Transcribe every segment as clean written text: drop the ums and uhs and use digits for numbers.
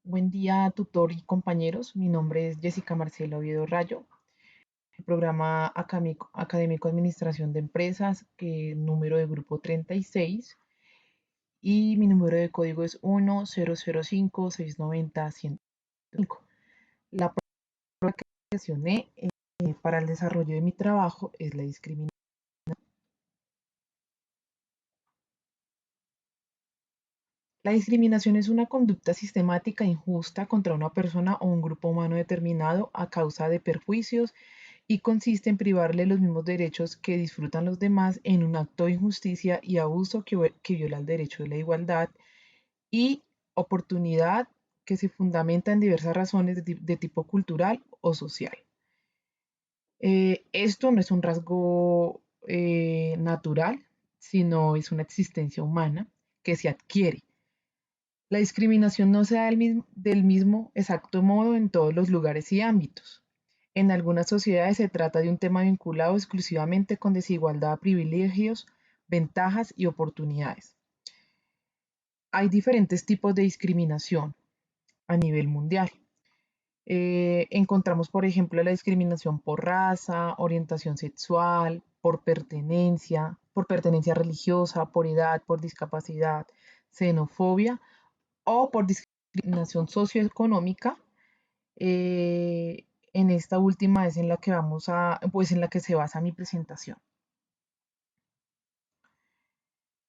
Buen día, tutor y compañeros. Mi nombre es Jessica Marcela Oviedo Rayo, el programa académico Administración de Empresas, que número de grupo 36 y mi número de código es 1005-690-105. La prueba que seleccioné para el desarrollo de mi trabajo es la discriminación. La discriminación es una conducta sistemática e injusta contra una persona o un grupo humano determinado a causa de perjuicios y consiste en privarle los mismos derechos que disfrutan los demás en un acto de injusticia y abuso que viola el derecho de la igualdad y oportunidad que se fundamenta en diversas razones de tipo cultural o social. Esto no es un rasgo natural, sino es una existencia humana que se adquiere. La discriminación no se da del mismo exacto modo en todos los lugares y ámbitos. En algunas sociedades se trata de un tema vinculado exclusivamente con desigualdad, privilegios, ventajas y oportunidades. Hay diferentes tipos de discriminación a nivel mundial. Encontramos, por ejemplo, la discriminación por raza, orientación sexual, por pertenencia religiosa, por edad, por discapacidad, xenofobia o por discriminación socioeconómica. En esta última es en la que pues en la que se basa mi presentación.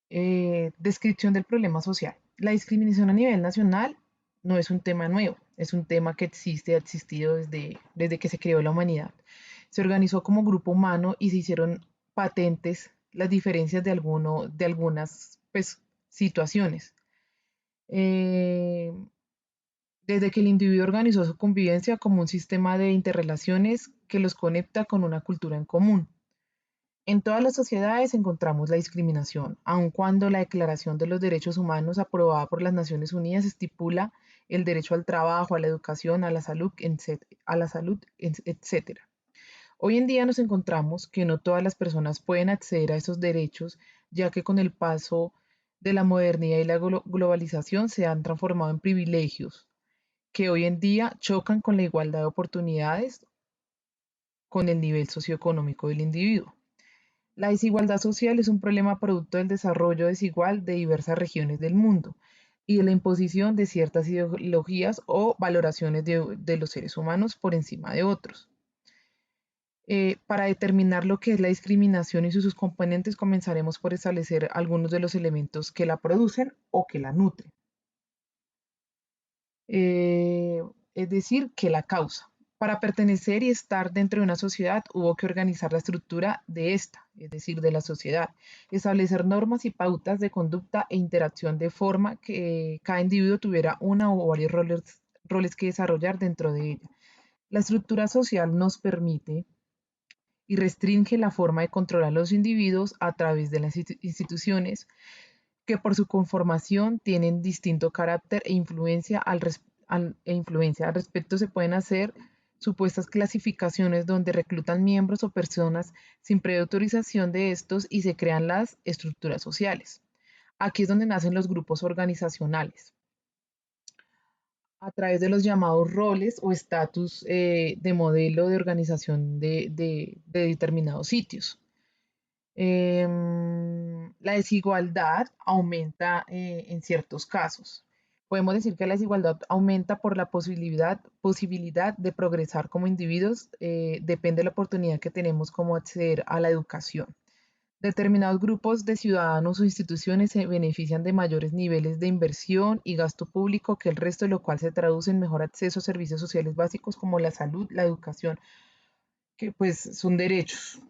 Descripción del problema social. La discriminación a nivel nacional no es un tema nuevo, es un tema que existe, ha existido desde que se creó la humanidad. Se organizó como grupo humano y se hicieron patentes las diferencias de algunas pues, situaciones. Eh, Desde que el individuo organizó su convivencia como un sistema de interrelaciones que los conecta con una cultura en común. En todas las sociedades encontramos la discriminación, aun cuando la Declaración de los Derechos Humanos aprobada por las Naciones Unidas estipula el derecho al trabajo, a la educación, a la salud, etc. Hoy en día nos encontramos que no todas las personas pueden acceder a esos derechos, ya que con el paso de la modernidad y la globalización se han transformado en privilegios que hoy en día chocan con la igualdad de oportunidades con el nivel socioeconómico del individuo. La desigualdad social es un problema producto del desarrollo desigual de diversas regiones del mundo y de la imposición de ciertas ideologías o valoraciones de los seres humanos por encima de otros. Para determinar lo que es la discriminación y sus componentes, comenzaremos por establecer algunos de los elementos que la producen o que la nutren. Eh, es decir, que la causa. Para pertenecer y estar dentro de una sociedad hubo que organizar la estructura de esta, es decir, de la sociedad, establecer normas y pautas de conducta e interacción de forma que cada individuo tuviera una o varios roles que desarrollar dentro de ella. La estructura social nos permite y restringe la forma de controlar a los individuos a través de las instituciones que por su conformación tienen distinto carácter e influencia al respecto. Se pueden hacer supuestas clasificaciones donde reclutan miembros o personas sin previa autorización de estos y se crean las estructuras sociales. Aquí es donde nacen los grupos organizacionales a través de los llamados roles o estatus de modelo de organización de determinados sitios. La desigualdad aumenta en ciertos casos. Podemos decir que la desigualdad aumenta por la posibilidad de progresar como individuos, depende de la oportunidad que tenemos como acceder a la educación. Determinados grupos de ciudadanos o instituciones se benefician de mayores niveles de inversión y gasto público que el resto, lo cual se traduce en mejor acceso a servicios sociales básicos como la salud, la educación, que pues son derechos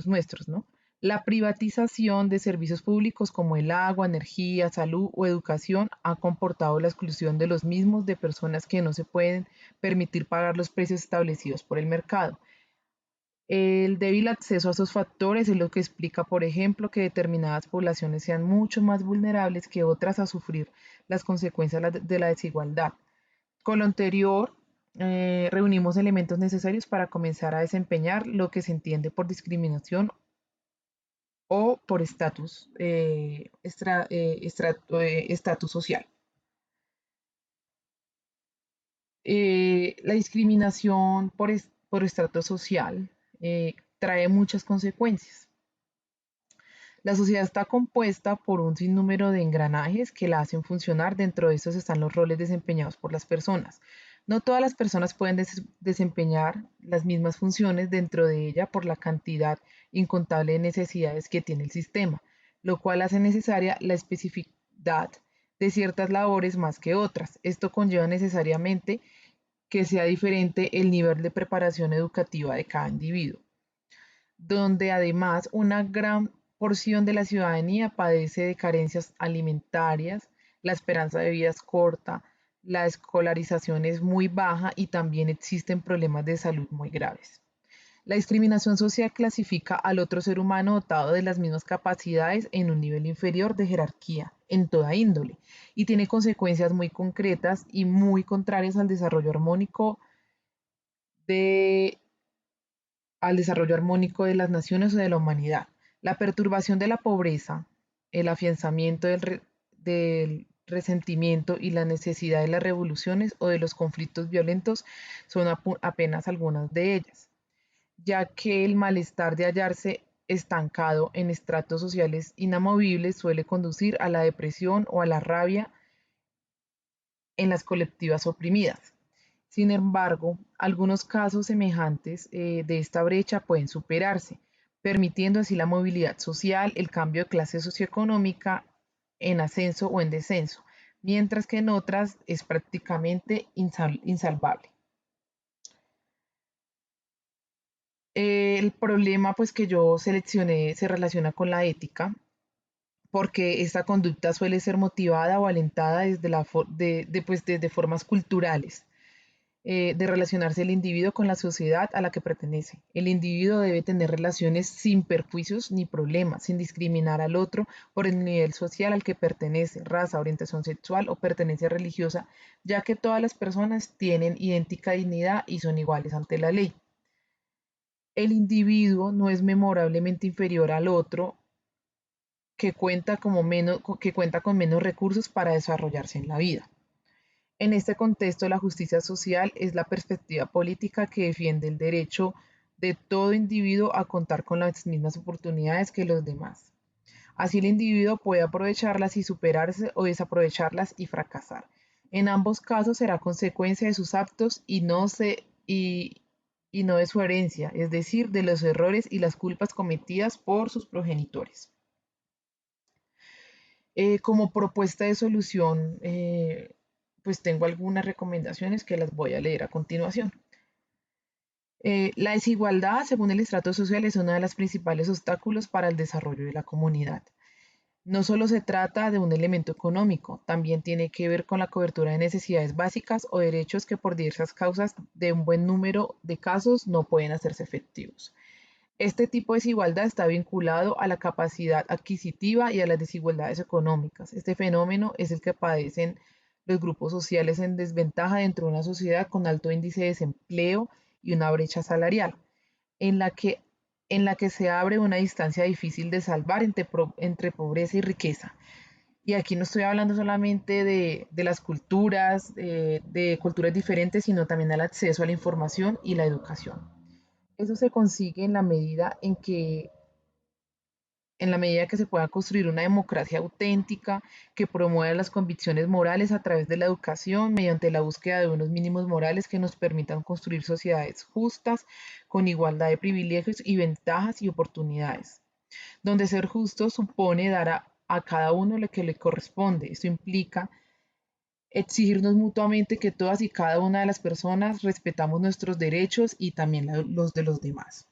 nuestros, ¿no? La privatización de servicios públicos como el agua, energía, salud o educación ha comportado la exclusión de los mismos de personas que no se pueden permitir pagar los precios establecidos por el mercado. El débil acceso a esos factores es lo que explica, por ejemplo, que determinadas poblaciones sean mucho más vulnerables que otras a sufrir las consecuencias de la desigualdad. Con lo anterior, reunimos elementos necesarios para comenzar a desempeñar lo que se entiende por discriminación o por estatus social. La discriminación por estrato social trae muchas consecuencias. La sociedad está compuesta por un sinnúmero de engranajes que la hacen funcionar. Dentro de estos están los roles desempeñados por las personas. No todas las personas pueden desempeñar las mismas funciones dentro de ella por la cantidad incontable de necesidades que tiene el sistema, lo cual hace necesaria la especificidad de ciertas labores más que otras. Esto conlleva necesariamente que sea diferente el nivel de preparación educativa de cada individuo, donde además una gran porción de la ciudadanía padece de carencias alimentarias, la esperanza de vida es corta, la escolarización es muy baja y también existen problemas de salud muy graves. La discriminación social clasifica al otro ser humano dotado de las mismas capacidades en un nivel inferior de jerarquía, en toda índole, y tiene consecuencias muy concretas y muy contrarias de, al desarrollo armónico de las naciones o de la humanidad. La perturbación de la pobreza, el afianzamiento del resentimiento y la necesidad de las revoluciones o de los conflictos violentos son apenas algunas de ellas, ya que el malestar de hallarse estancado en estratos sociales inamovibles suele conducir a la depresión o a la rabia en las colectivas oprimidas. Sin embargo, algunos casos semejantes de esta brecha pueden superarse, permitiendo así la movilidad social, el cambio de clase socioeconómica en ascenso o en descenso, mientras que en otras es prácticamente insalvable. El problema pues que yo seleccioné se relaciona con la ética, porque esta conducta suele ser motivada o alentada desde formas culturales de relacionarse el individuo con la sociedad a la que pertenece. El individuo debe tener relaciones sin perjuicios ni problemas, sin discriminar al otro por el nivel social al que pertenece, raza, orientación sexual o pertenencia religiosa, ya que todas las personas tienen idéntica dignidad y son iguales ante la ley. El individuo no es memorablemente inferior al otro que cuenta con menos recursos para desarrollarse en la vida. En este contexto, la justicia social es la perspectiva política que defiende el derecho de todo individuo a contar con las mismas oportunidades que los demás. Así el individuo puede aprovecharlas y superarse o desaprovecharlas y fracasar. En ambos casos será consecuencia de sus actos y no de su herencia, es decir, de los errores y las culpas cometidas por sus progenitores. Como propuesta de solución, pues tengo algunas recomendaciones que las voy a leer a continuación. La desigualdad, según el estrato social, es uno de los principales obstáculos para el desarrollo de la comunidad. No solo se trata de un elemento económico, también tiene que ver con la cobertura de necesidades básicas o derechos que por diversas causas de un buen número de casos no pueden hacerse efectivos. Este tipo de desigualdad está vinculado a la capacidad adquisitiva y a las desigualdades económicas. Este fenómeno es el que padecen los grupos sociales en desventaja dentro de una sociedad con alto índice de desempleo y una brecha salarial, en la que, en la que se abre una distancia difícil de salvar entre pobreza y riqueza. Y aquí no estoy hablando solamente de las culturas, de culturas diferentes, sino también al acceso a la información y la educación. Eso se consigue en la medida que se pueda construir una democracia auténtica que promueva las convicciones morales a través de la educación mediante la búsqueda de unos mínimos morales que nos permitan construir sociedades justas, con igualdad de privilegios y ventajas y oportunidades, donde ser justo supone dar a cada uno lo que le corresponde. Esto implica exigirnos mutuamente que todas y cada una de las personas respetamos nuestros derechos y también los de los demás.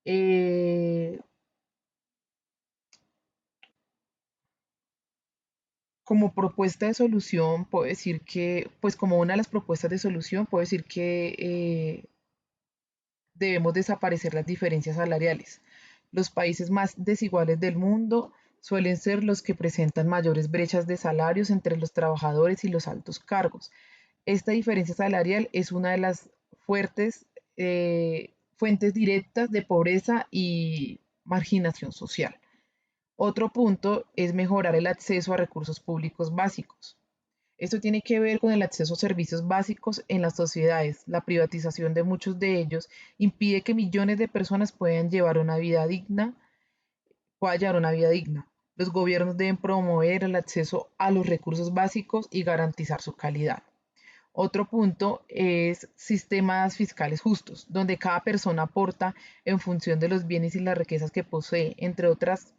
Eh, Como propuesta de solución, puedo decir que, pues como una de las propuestas de solución, puedo decir que debemos desaparecer las diferencias salariales. Los países más desiguales del mundo suelen ser los que presentan mayores brechas de salarios entre los trabajadores y los altos cargos. Esta diferencia salarial es una de las fuertes fuentes directas de pobreza y marginación social. Otro punto es mejorar el acceso a recursos públicos básicos. Esto tiene que ver con el acceso a servicios básicos en las sociedades. La privatización de muchos de ellos impide que millones de personas puedan llevar una vida digna. Los gobiernos deben promover el acceso a los recursos básicos y garantizar su calidad. Otro punto es sistemas fiscales justos, donde cada persona aporta en función de los bienes y las riquezas que posee, entre otras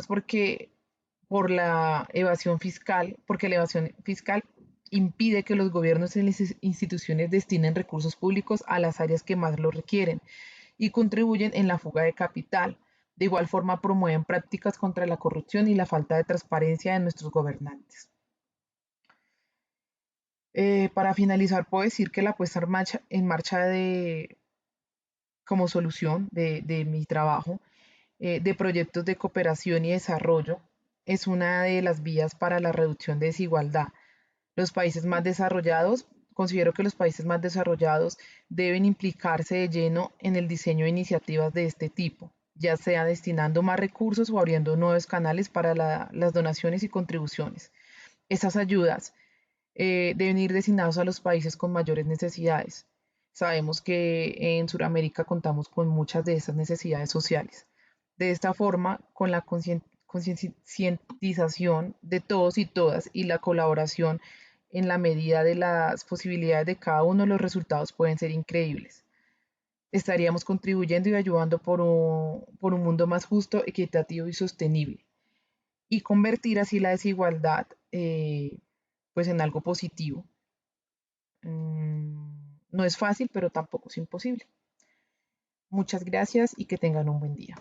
porque la evasión fiscal impide que los gobiernos y las instituciones destinen recursos públicos a las áreas que más lo requieren y contribuyen en la fuga de capital. De igual forma, promueven prácticas contra la corrupción y la falta de transparencia de nuestros gobernantes. Para finalizar, puedo decir que la puesta en marcha como solución de mi trabajo de proyectos de cooperación y desarrollo es una de las vías para la reducción de desigualdad. Los países más desarrollados, considero que los países más desarrollados deben implicarse de lleno en el diseño de iniciativas de este tipo, ya sea destinando más recursos o abriendo nuevos canales para las donaciones y contribuciones. Esas ayudas deben ir destinados a los países con mayores necesidades. Sabemos que en Sudamérica contamos con muchas de esas necesidades sociales. De esta forma, con la concientización de todos y todas y la colaboración en la medida de las posibilidades de cada uno, los resultados pueden ser increíbles. Estaríamos contribuyendo y ayudando por un mundo más justo, equitativo y sostenible y convertir así la desigualdad pues en algo positivo. No es fácil, pero tampoco es imposible. Muchas gracias y que tengan un buen día.